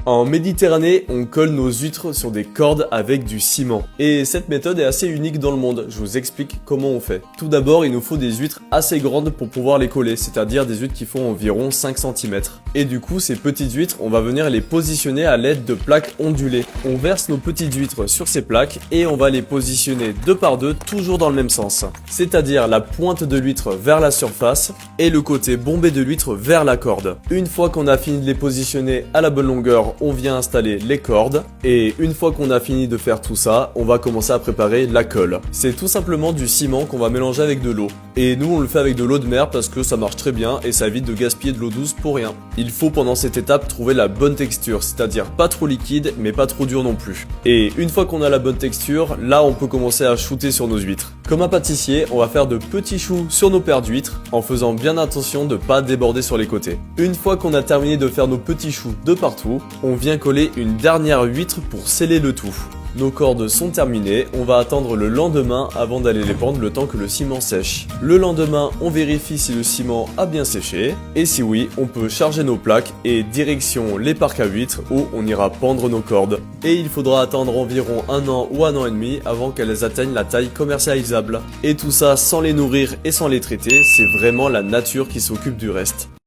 En Méditerranée, on colle nos huîtres sur des cordes avec du ciment. Et cette méthode est assez unique dans le monde, je vous explique comment on fait. Tout d'abord, il nous faut des huîtres assez grandes pour pouvoir les coller, c'est-à-dire des huîtres qui font environ 5 cm. Et du coup, ces petites huîtres, on va venir les positionner à l'aide de plaques ondulées. On verse nos petites huîtres sur ces plaques et on va les positionner deux par deux, toujours dans le même sens. C'est-à-dire la pointe de l'huître vers la surface et le côté bombé de l'huître vers la corde. Une fois qu'on a fini de les positionner à la bonne longueur, on vient installer les cordes et une fois qu'on a fini de faire tout ça, on va commencer à préparer la colle. C'est tout simplement du ciment qu'on va mélanger avec de l'eau. Et nous on le fait avec de l'eau de mer parce que ça marche très bien et ça évite de gaspiller de l'eau douce pour rien. Il faut pendant cette étape trouver la bonne texture, c'est-à-dire pas trop liquide mais pas trop dur non plus. Et une fois qu'on a la bonne texture, là on peut commencer à shooter sur nos huîtres. Comme un pâtissier, on va faire de petits choux sur nos paires d'huîtres en faisant bien attention de ne pas déborder sur les côtés. Une fois qu'on a terminé de faire nos petits choux de partout, on vient coller une dernière huître pour sceller le tout. Nos cordes sont terminées, on va attendre le lendemain avant d'aller les pendre le temps que le ciment sèche. Le lendemain, on vérifie si le ciment a bien séché, et si oui, on peut charger nos plaques et direction les parcs à huîtres où on ira pendre nos cordes. Et il faudra attendre environ 1 an ou 1 an et demi avant qu'elles atteignent la taille commercialisable. Et tout ça sans les nourrir et sans les traiter, c'est vraiment la nature qui s'occupe du reste.